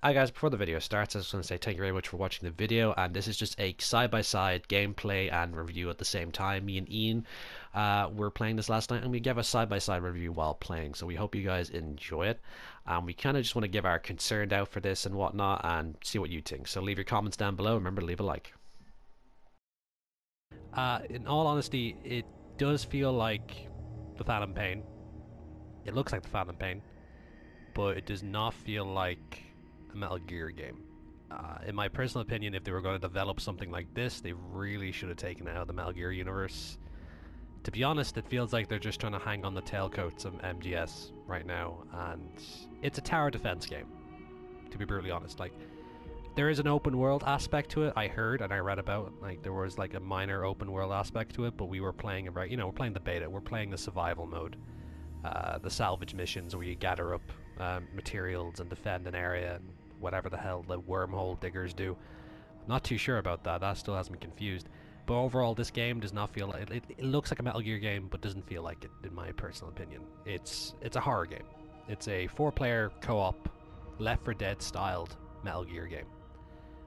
Hi guys, before the video starts, I just want to say thank you very much for watching the video, and this is just a side-by-side gameplay and review at the same time. Me and Ian were playing this last night, and we gave a side-by-side review while playing, so we hope you guys enjoy it. We kind of just want to give our concern out for this and whatnot, and see what you think. So leave your comments down below, remember to leave a like. In all honesty, it does feel like the Phantom Pain. It looks like the Phantom Pain, but it does not feel like a Metal Gear game. In my personal opinion, if they were going to develop something like this, they really should have taken it out of the Metal Gear universe. To be honest, it feels like they're just trying to hang on the tailcoats of MGS right now, and it's a tower defense game, to be brutally honest. Like, there is an open world aspect to it, I heard and I read about. Like, there was like a minor open world aspect to it, but we were playing about, we're playing the beta, we're playing the survival mode. The salvage missions where you gather up materials and defend an area and whatever the hell the wormhole diggers do. I'm not too sure about that. That still has me confused. But overall, this game does not feel like it looks like a Metal Gear game, but doesn't feel like it, in my personal opinion. It's a horror game. It's a 4-player co-op, Left 4 Dead styled Metal Gear game.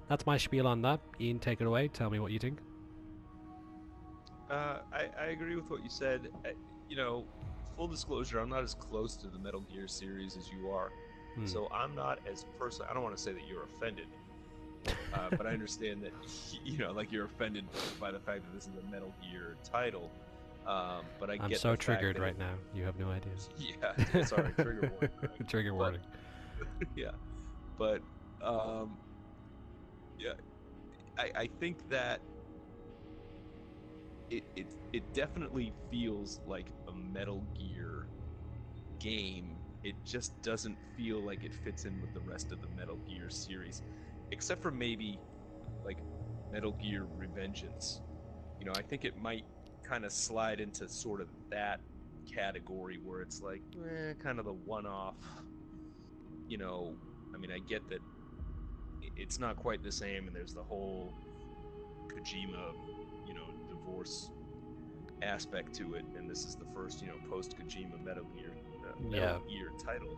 That's my spiel on that. Ian, take it away. Tell me what you think. I agree with what you said. Full disclosure, I'm not as close to the Metal Gear series as you are. So I'm not as personal. I don't want to say that you're offended, but I understand that like you're offended by the fact that this is a Metal Gear title. But I I'm get so the triggered fact that right now. You have no idea. Yeah, sorry, trigger warning. Right? Trigger warning. Yeah, but yeah, I think that it definitely feels like a Metal Gear game. It just doesn't feel like it fits in with the rest of the Metal Gear series, except for maybe like Metal Gear Revengeance. I think it might kind of slide into sort of that category where it's like kind of the one-off. I mean, I get that it's not quite the same, and there's the whole Kojima, divorce aspect to it, and this is the first, post Kojima Metal Gear title.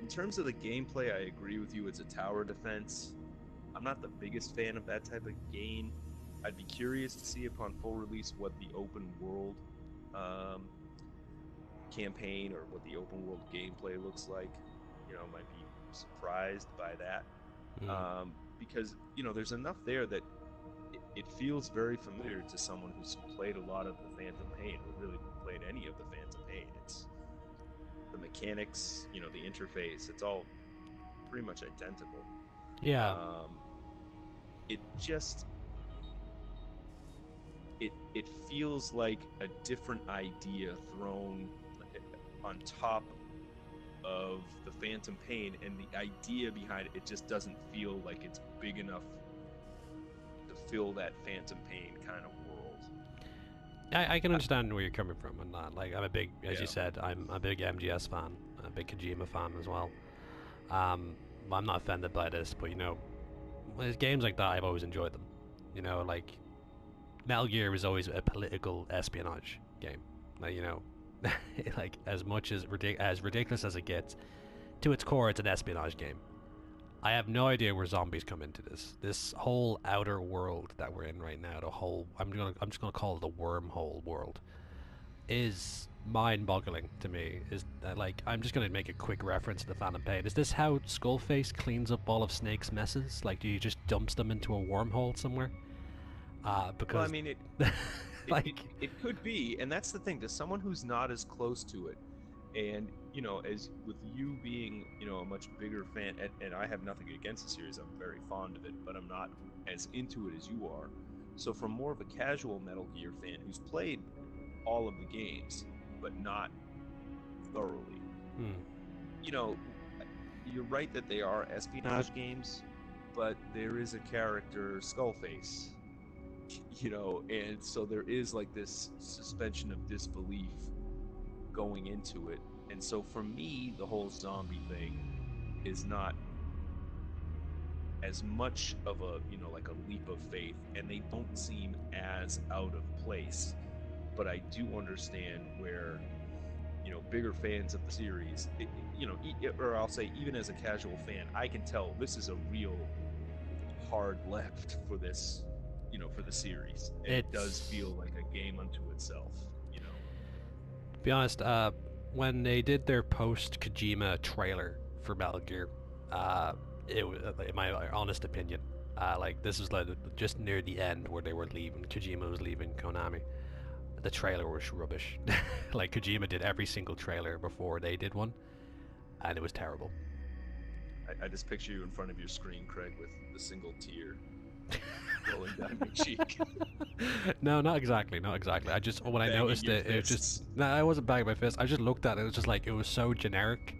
In terms of the gameplay, I agree with you. It's a tower defense. I'm not the biggest fan of that type of game. I'd be curious to see upon full release what the open world campaign or what the open world gameplay looks like. Might be surprised by that. Because there's enough there that it feels very familiar to someone who's played a lot of the Phantom Pain, or really played any of the Phantom Pain. It's the mechanics, the interface, it's all pretty much identical. Yeah. It just it feels like a different idea thrown on top of the Phantom Pain, and the idea behind it just doesn't feel like it's big enough to fill that Phantom Pain kind of world. I can understand where you're coming from on that. Like, I'm a big, as you said, I'm a big MGS fan, a big Kojima fan as well. I'm not offended by this, but with games like that, I've always enjoyed them. Like Metal Gear was always a political espionage game. Like, like as much as ridiculous as it gets, to its core, it's an espionage game. I have no idea where zombies come into this. This whole outer world that we're in right now, I'm just gonna call it the Wormhole World, is mind-boggling to me. Is like, I'm just gonna make a quick reference to the Phantom Pain. Is this how Skullface cleans up all of Snake's messes? Like, do you just dumps them into a wormhole somewhere? Because well, I mean, it could be, and that's the thing. To someone who's not as close to it, and as with you being a much bigger fan, and I have nothing against the series, I'm very fond of it, but I'm not as into it as you are. So from more of a casual Metal Gear fan who's played all of the games but not thoroughly, you're right that they are espionage games, but there is a character, Skullface, and so there is like this suspension of disbelief going into it. And so for me, the whole zombie thing is not as much of a, like a leap of faith, and they don't seem as out of place. But I do understand where bigger fans of the series, or I'll say even as a casual fan, I can tell this is a real hard left for this, for the series. And it does feel like a game unto itself. To be honest, when they did their post Kojima trailer for Metal Gear, it was, in my honest opinion, this was like just near the end where they were leaving. Kojima was leaving Konami. The trailer was rubbish. Like Kojima did every single trailer before they did one, and it was terrible. I just picture you in front of your screen, Craig, with a single tear rolling down your cheek. No, not exactly. I just when I noticed it, it was just I wasn't banging my fist. I just looked at it. It was just like it was so generic,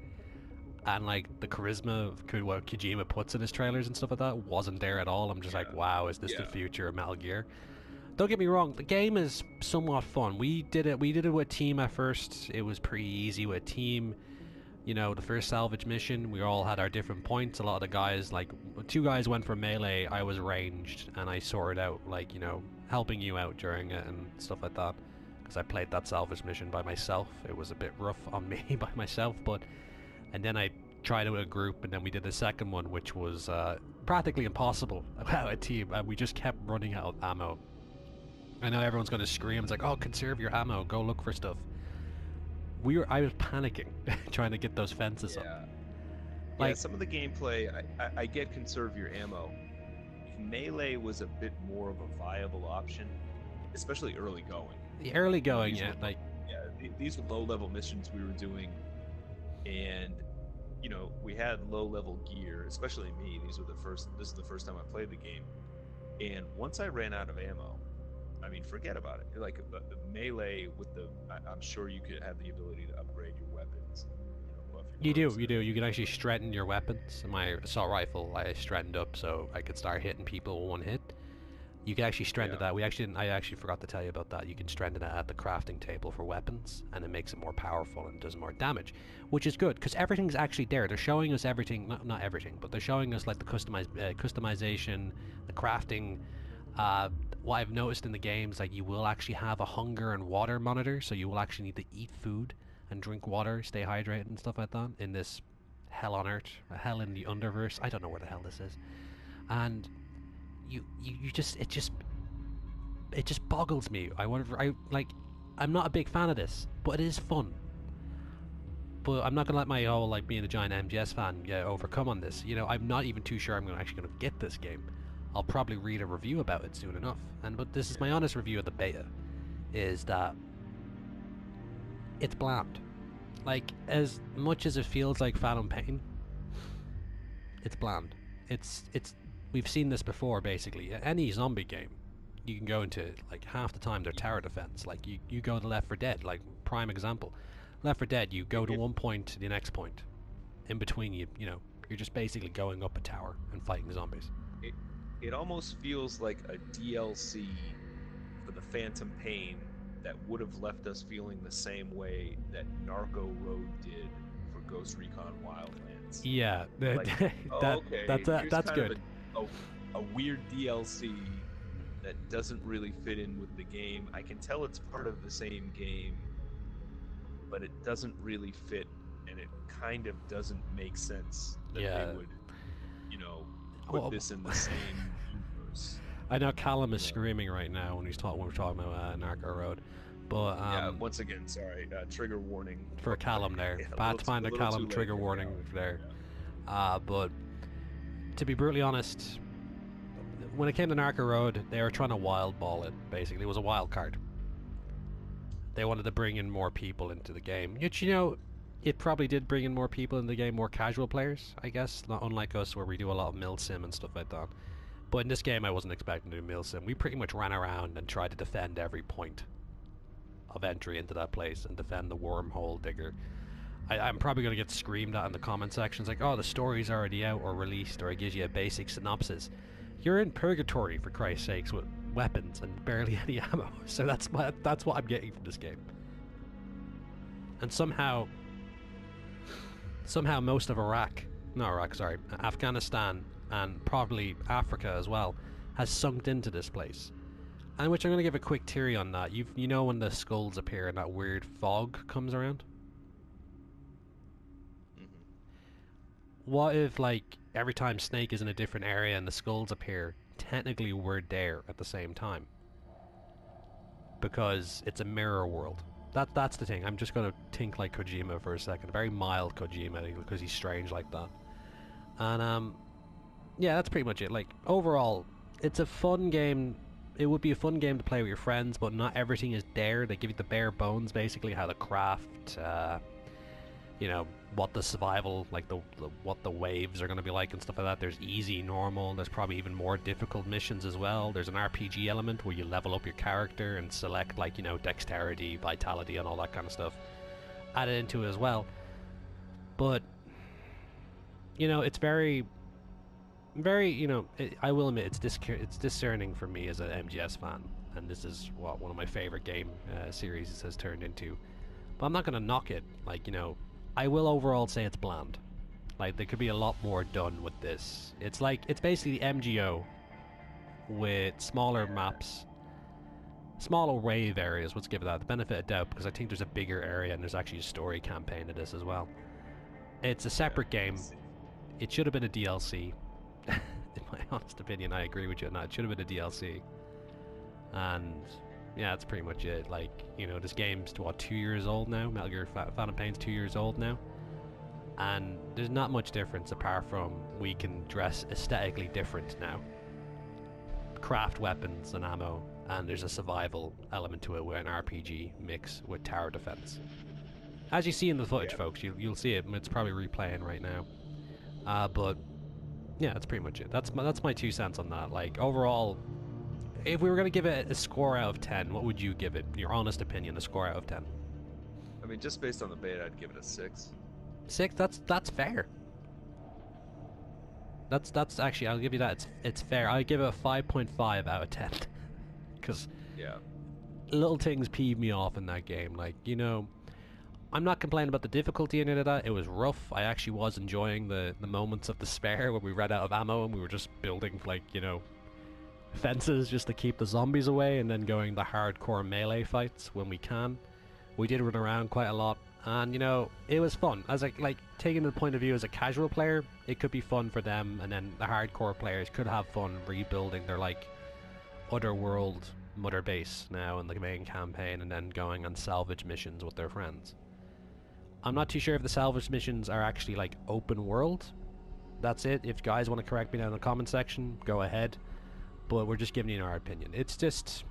and like the charisma of what Kojima puts in his trailers and stuff like that wasn't there at all. I'm just like, wow, is this the future of Metal Gear? Don't get me wrong, the game is somewhat fun. We did it with team at first. It was pretty easy with team. The first salvage mission, we all had our different points. A lot of the guys, like 2 guys went for melee, I was ranged, and I sorted out, helping you out during it and stuff like that. Because I played that salvage mission by myself. It was a bit rough on me by myself, and then I tried it with a group, and then we did the second one, which was practically impossible without a team, and we just kept running out of ammo. I know everyone's going to scream. It's like, oh, conserve your ammo. Go look for stuff. I was panicking trying to get those fences up. Some of the gameplay, I get conserve your ammo. Melee was a bit more of a viable option, especially early going. The early going, these were low-level missions we were doing, and we had low-level gear, especially me. This is the first time I played the game, and once I ran out of ammo, I mean, forget about it. Like the melee with I'm sure you could have the ability to upgrade your weapons. You do. You can actually strengthen your weapons. My assault rifle, I strengthened up so I could start hitting people with one hit. You can actually strengthen that. I actually forgot to tell you about that. You can strengthen it at the crafting table for weapons, and it makes it more powerful and does more damage, which is good because everything's actually there. They're showing us everything, not everything, but they're showing us like the customization, the crafting. What I've noticed in the game is like you will actually have a hunger and water monitor, so you will actually need to eat food and drink water, stay hydrated and stuff like that in this hell on earth, a hell in the underverse. I don't know where the hell this is, and it just boggles me. I'm not a big fan of this, but it is fun. But I'm not gonna let my whole being a giant MGS fan overcome on this. I'm not even too sure I'm actually gonna get this game. I'll probably read a review about it soon enough. But this is my honest review of the beta, is that it's bland. Like, as much as it feels like Phantom Pain, it's bland. We've seen this before, basically. Any zombie game, you can go into, half the time they're tower defense. Like, you go to Left 4 Dead, prime example. Left 4 Dead, you go to one point to the next point. In between, you're just basically going up a tower and fighting zombies. It almost feels like a DLC for the Phantom Pain that would have left us feeling the same way that Narco Road did for Ghost Recon Wildlands. Yeah, that's good. A weird DLC that doesn't really fit in with the game. I can tell it's part of the same game, but it doesn't really fit, and it kind of doesn't make sense that they would, put this in the same universe. I know Callum is screaming right now when we're talking about Narco Road, but once again, sorry, trigger warning for Callum there. Pathfinder Callum, trigger warning there. But to be brutally honest, when it came to Narco Road, they were trying to wild ball it. Basically, it was a wild card. They wanted to bring in more people into the game, which it probably did bring in more people in the game, more casual players, I guess, not unlike us where we do a lot of Milsim and stuff like that. But in this game I wasn't expecting to do Milsim. We pretty much ran around and tried to defend every point of entry into that place and defend the wormhole digger. I'm probably going to get screamed at in the comment sections like, oh, the story's already out or released, or it gives you a basic synopsis. You're in purgatory, for Christ's sakes, with weapons and barely any ammo. So that's what I'm getting from this game. And somehow most of Afghanistan and probably Africa as well has sunk into this place. And which I'm going to give a quick theory on that. You know when the skulls appear and that weird fog comes around? what if, like, every time Snake is in a different area and the skulls appear, technically we're there at the same time? Because it's a mirror world. That's the thing. I'm just gonna think like Kojima for a second. Very mild Kojima, because he's strange like that. And, yeah, that's pretty much it. Like, overall, it's a fun game. It would be a fun game to play with your friends, but not everything is there. They give you the bare bones, basically, how to craft, you know, what the survival, like what the waves are going to be like and stuff like that. There's easy, normal, there's probably even more difficult missions as well. There's an RPG element where you level up your character and select, like, you know, dexterity, vitality, and all that kind of stuff added into it as well. But, you know, it's very, you know, I will admit it's discerning for me as an MGS fan, and this is what one of my favorite game series has turned into. But I'm not going to knock it. Like, you know, I will overall say it's bland. Like, there could be a lot more done with this. It's like, it's basically MGO with smaller maps, smaller wave areas. Let's give it that the benefit of doubt, because I think there's a bigger area and there's actually a story campaign to this as well. It's a separate game. It should have been a DLC. In my honest opinion, I agree with you on that. It should have been a DLC. And yeah, that's pretty much it. Like, you know, this game's, what, 2 years old now? Metal Gear Phantom Pain's 2 years old now. And there's not much difference apart from we can dress aesthetically different now. Craft weapons and ammo, and there's a survival element to it with an RPG mix with tower defense. As you see in the footage, folks, you'll see it. It's probably replaying right now. But yeah, that's pretty much it. That's my 2 cents on that. Like, overall, if we were going to give it a score out of 10, what would you give it? Your honest opinion, a score out of 10. I mean, just based on the beta, I'd give it a 6. 6? That's fair. That's actually, I'll give you that. It's fair. I give it a 5.5 out of 10. Because yeah, little things peeve me off in that game. Like, you know, I'm not complaining about the difficulty in it of that. It was rough. I actually was enjoying the moments of despair when we ran out of ammo and we were just building, like, you know, fences just to keep the zombies away, and then going the hardcore melee fights when we can. We did run around quite a lot, and, you know, it was fun. As like taking the point of view as a casual player, it could be fun for them, and then the hardcore players could have fun rebuilding their, like, otherworld mother base now in the main campaign, and then going on salvage missions with their friends. I'm not too sure if the salvage missions are actually, like, open world. That's it. If guys want to correct me down in the comment section, go ahead. But we're just giving you our opinion. It's just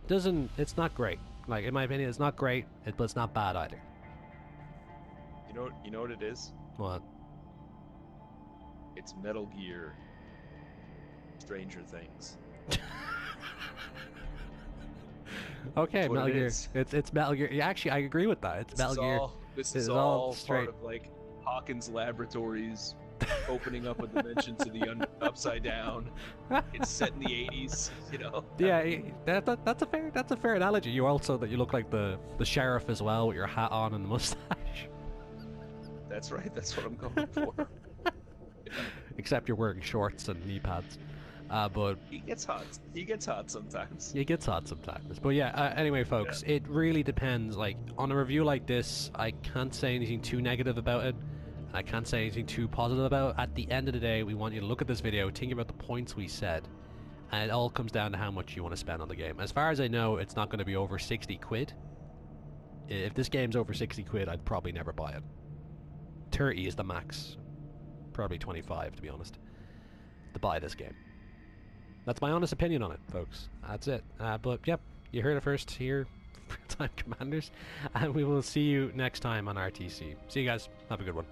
it's not great. Like, in my opinion, it's not great, but it's not bad either. You know what it is? What? It's Metal Gear Stranger Things. Okay, Metal Gear. It's Metal Gear. Yeah, actually, I agree with that. It's Metal Gear. This is all part of, like, Hawkins Laboratories opening up a dimension to the upside down. It's set in the 80s, you know. Yeah, that's a fair analogy. You also that you look like the sheriff as well, with your hat on and the mustache. That's right. That's what I'm going for. Yeah. Except you're wearing shorts and knee pads. But he gets hot. He gets hot sometimes. He gets hot sometimes. But yeah. Anyway, folks, it really depends. Like, on a review like this, I can't say anything too negative about it. I can't say anything too positive about it. At the end of the day, we want you to look at this video, think about the points we said, and it all comes down to how much you want to spend on the game. As far as I know, it's not going to be over 60 quid. If this game's over 60 quid, I'd probably never buy it. 30 is the max. Probably 25, to be honest, to buy this game. That's my honest opinion on it, folks. That's it. But, yep, you heard it first here, Real Time Commanders, and we will see you next time on RTC. See you guys. Have a good one.